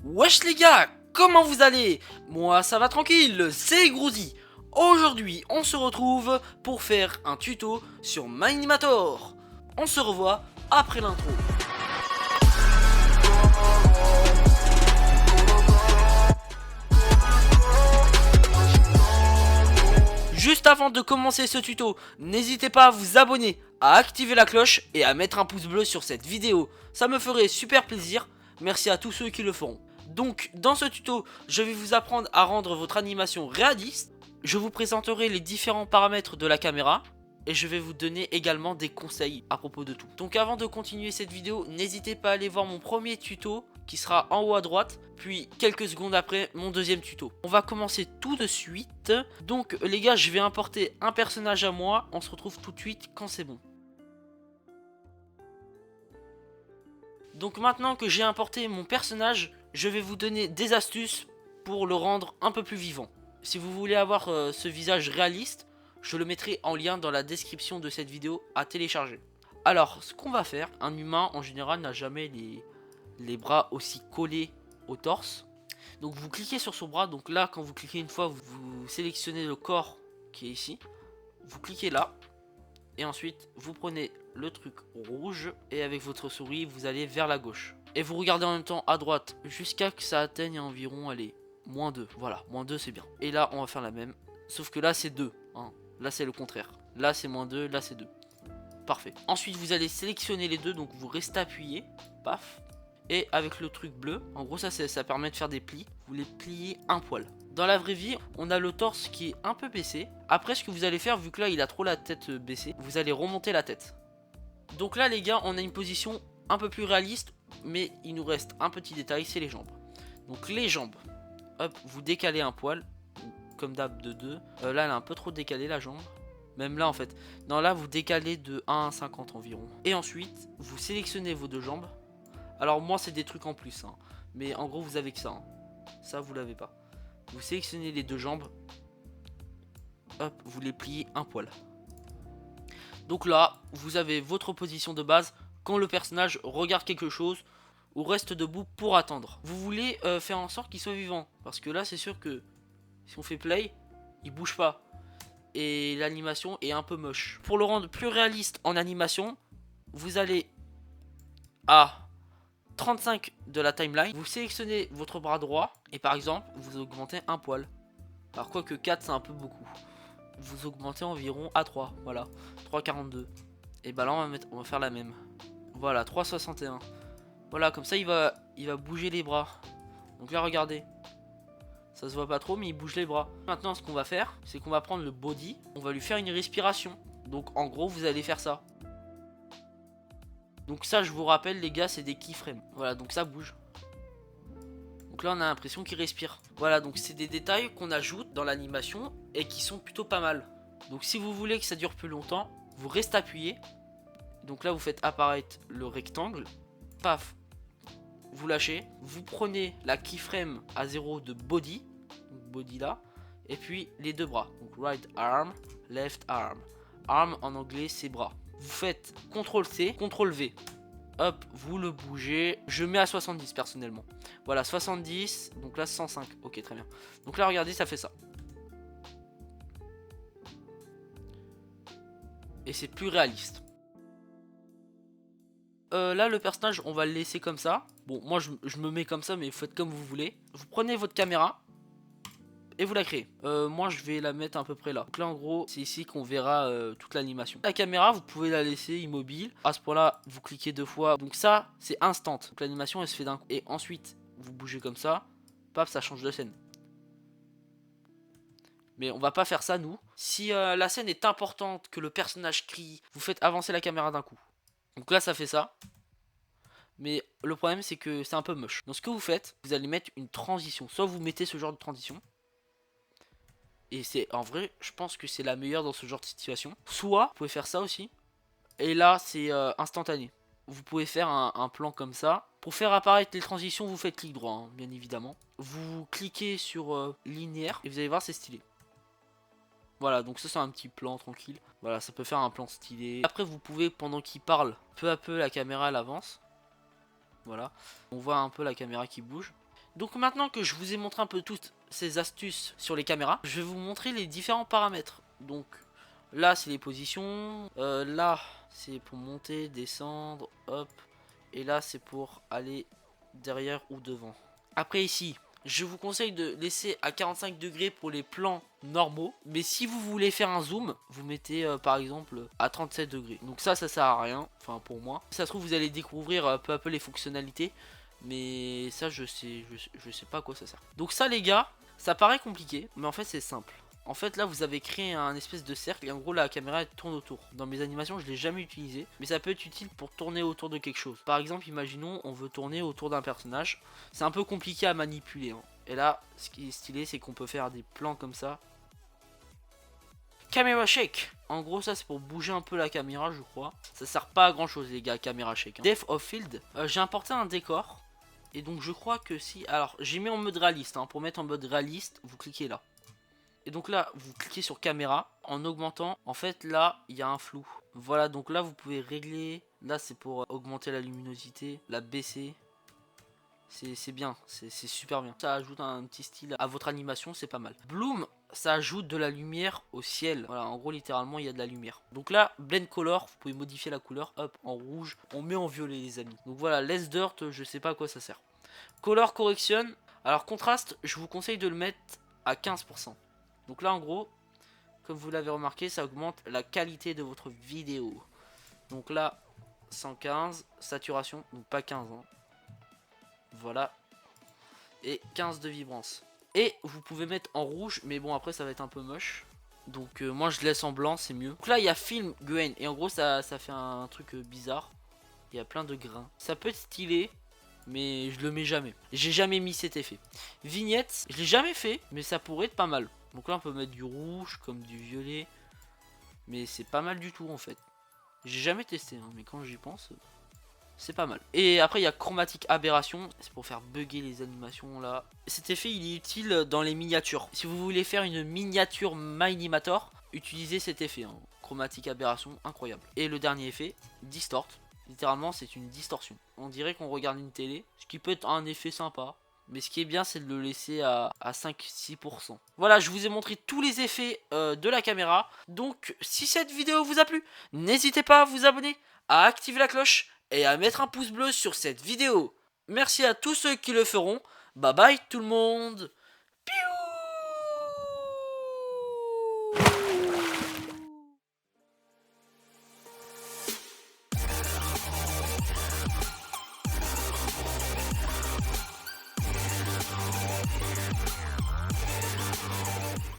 Wesh les gars, comment vous allez? Moi ça va tranquille, c'est Grozy. Aujourd'hui on se retrouve pour faire un tuto sur Minimator. On se revoit après l'intro. Juste avant de commencer ce tuto, n'hésitez pas à vous abonner, à activer la cloche et à mettre un pouce bleu sur cette vidéo. Ça me ferait super plaisir, merci à tous ceux qui le feront. Donc dans ce tuto, je vais vous apprendre à rendre votre animation réaliste. Je vous présenterai les différents paramètres de la caméra. Et je vais vous donner également des conseils à propos de tout. Donc avant de continuer cette vidéo, n'hésitez pas à aller voir mon premier tuto qui sera en haut à droite, puis quelques secondes après mon deuxième tuto. On va commencer tout de suite. Donc les gars, je vais importer un personnage à moi. On se retrouve tout de suite quand c'est bon. Donc maintenant que j'ai importé mon personnage, je vais vous donner des astuces pour le rendre un peu plus vivant. Si vous voulez avoir ce visage réaliste, je le mettrai en lien dans la description de cette vidéo à télécharger. Alors, ce qu'on va faire, un humain en général n'a jamais les bras aussi collés au torse. Donc vous cliquez sur son bras, donc là quand vous cliquez une fois, vous sélectionnez le corps qui est ici. Vous cliquez là, et ensuite vous prenez le truc rouge, et avec votre souris vous allez vers la gauche. Et vous regardez en même temps à droite, jusqu'à que ça atteigne environ, allez, -2. Voilà, -2 c'est bien. Et là on va faire la même, sauf que là c'est 2, hein. Là c'est le contraire. Là c'est -2, là c'est 2. Parfait. Ensuite vous allez sélectionner les deux, donc vous restez appuyé. Paf. Et avec le truc bleu, en gros ça permet de faire des plis. Vous les pliez un poil. Dans la vraie vie, on a le torse qui est un peu baissé. Après ce que vous allez faire, vu que là il a trop la tête baissée, vous allez remonter la tête. Donc là les gars, on a une position un peu plus réaliste. Mais il nous reste un petit détail, c'est les jambes. Donc les jambes, hop, vous décalez un poil. Comme d'hab de 2. Là elle est un peu trop décalée la jambe. Même là en fait. Non, là vous décalez de 1 à 50 environ. Et ensuite vous sélectionnez vos deux jambes. Alors moi c'est des trucs en plus hein. Mais en gros vous avez que ça hein. Ça vous l'avez pas. Vous sélectionnez les deux jambes. Hop, vous les pliez un poil. Donc là vous avez votre position de base. Quand le personnage regarde quelque chose ou reste debout pour attendre. Vous voulez faire en sorte qu'il soit vivant. Parce que là c'est sûr que si on fait play, il bouge pas. Et l'animation est un peu moche. Pour le rendre plus réaliste en animation, vous allez à 35 de la timeline. Vous sélectionnez votre bras droit. Et par exemple, vous augmentez un poil. Alors quoi que 4 c'est un peu beaucoup. Vous augmentez environ à 3. Voilà. 3,42. Et bah là on va faire la même. Voilà, 3,61. Voilà, comme ça il va bouger les bras. Donc là regardez. Ça se voit pas trop mais il bouge les bras. Maintenant ce qu'on va faire, c'est qu'on va prendre le body. On va lui faire une respiration. Donc en gros vous allez faire ça. Donc ça je vous rappelle les gars, c'est des keyframes. Voilà, donc ça bouge. Donc là on a l'impression qu'il respire. Voilà, donc c'est des détails qu'on ajoute dans l'animation et qui sont plutôt pas mal. Donc si vous voulez que ça dure plus longtemps, vous restez appuyé. Donc là vous faites apparaître le rectangle. Paf. Vous lâchez, vous prenez la keyframe à 0 de body, donc body là, et puis les deux bras, donc right arm, left arm. Arm en anglais c'est bras. Vous faites CTRL C, CTRL V. Hop, vous le bougez. Je mets à 70 personnellement. Voilà, 70, donc là 105. Ok, très bien. Donc là regardez, ça fait ça. Et c'est plus réaliste. Là le personnage on va le laisser comme ça. Bon moi je me mets comme ça mais vous faites comme vous voulez. Vous prenez votre caméra et vous la créez. Moi je vais la mettre à peu près là. Donc là en gros c'est ici qu'on verra toute l'animation. La caméra vous pouvez la laisser immobile. À ce point là vous cliquez 2 fois. Donc ça c'est instant. Donc l'animation elle se fait d'un coup. Et ensuite vous bougez comme ça. Paf, ça change de scène. Mais on va pas faire ça nous. Si la scène est importante, que le personnage crie, vous faites avancer la caméra d'un coup. Donc là ça fait ça. Mais le problème c'est que c'est un peu moche. Donc ce que vous faites, vous allez mettre une transition. Soit vous mettez ce genre de transition. Et c'est en vrai, je pense que c'est la meilleure dans ce genre de situation. Soit vous pouvez faire ça aussi. Et là c'est instantané. Vous pouvez faire un plan comme ça. Pour faire apparaître les transitions, vous faites clic droit, hein, bien évidemment. Vous cliquez sur linéaire et vous allez voir c'est stylé. Voilà, donc ça c'est un petit plan tranquille. Voilà, ça peut faire un plan stylé. Après vous pouvez, pendant qu'il parle, peu à peu la caméra elle avance. Voilà, on voit un peu la caméra qui bouge. Donc maintenant que je vous ai montré un peu toutes ces astuces sur les caméras, je vais vous montrer les différents paramètres. Donc là c'est les positions, là c'est pour monter, descendre, hop, et là c'est pour aller derrière ou devant. Après ici, je vous conseille de laisser à 45 degrés pour les plans normaux. Mais si vous voulez faire un zoom, vous mettez par exemple à 37 degrés. Donc ça sert à rien, enfin pour moi. Ça se trouve vous allez découvrir peu à peu les fonctionnalités. Mais ça je sais pas à quoi ça sert. Donc ça les gars, ça paraît compliqué, mais en fait c'est simple. En fait là vous avez créé un espèce de cercle et en gros la caméra elle tourne autour. Dans mes animations je l'ai jamais utilisé, mais ça peut être utile pour tourner autour de quelque chose. Par exemple imaginons on veut tourner autour d'un personnage. C'est un peu compliqué à manipuler hein. Et là ce qui est stylé c'est qu'on peut faire des plans comme ça. Caméra shake. En gros ça c'est pour bouger un peu la caméra je crois. Ça sert pas à grand chose les gars caméra shake hein. Depth of field, j'ai importé un décor. Et donc je crois que si... Alors j'ai mis en mode réaliste hein. Pour mettre en mode réaliste vous cliquez là. Et donc là, vous cliquez sur caméra en augmentant. En fait, là, il y a un flou. Voilà, donc là, vous pouvez régler. Là, c'est pour augmenter la luminosité, la baisser. C'est bien, c'est super bien. Ça ajoute un petit style à votre animation, c'est pas mal. Bloom, ça ajoute de la lumière au ciel. Voilà, en gros, littéralement, il y a de la lumière. Donc là, blend color, vous pouvez modifier la couleur. Hop, en rouge. On met en violet, les amis. Donc voilà, less dirt, je sais pas à quoi ça sert. Color correction. Alors, contraste, je vous conseille de le mettre à 15%. Donc là en gros, comme vous l'avez remarqué, ça augmente la qualité de votre vidéo. Donc là, 115, saturation, donc pas 15 hein. Voilà. Et 15 de vibrance. Et vous pouvez mettre en rouge, mais bon après ça va être un peu moche. Donc moi je laisse en blanc, c'est mieux. Donc là il y a film grain, et en gros ça fait un truc bizarre. Il y a plein de grains. Ça peut être stylé, mais je le mets jamais. J'ai jamais mis cet effet. Vignette, je l'ai jamais fait, mais ça pourrait être pas mal. Donc là on peut mettre du rouge comme du violet. Mais c'est pas mal du tout en fait. J'ai jamais testé hein, mais quand j'y pense c'est pas mal. Et après il y a chromatique aberration. C'est pour faire bugger les animations là. Cet effet il est utile dans les miniatures. Si vous voulez faire une miniature Minimator, utilisez cet effet hein. Chromatique aberration, incroyable. Et le dernier effet, distort. Littéralement c'est une distorsion. On dirait qu'on regarde une télé. Ce qui peut être un effet sympa. Mais ce qui est bien, c'est de le laisser à 5-6%. Voilà, je vous ai montré tous les effets de la caméra. Donc, si cette vidéo vous a plu, n'hésitez pas à vous abonner, à activer la cloche et à mettre un pouce bleu sur cette vidéo. Merci à tous ceux qui le feront. Bye bye tout le monde.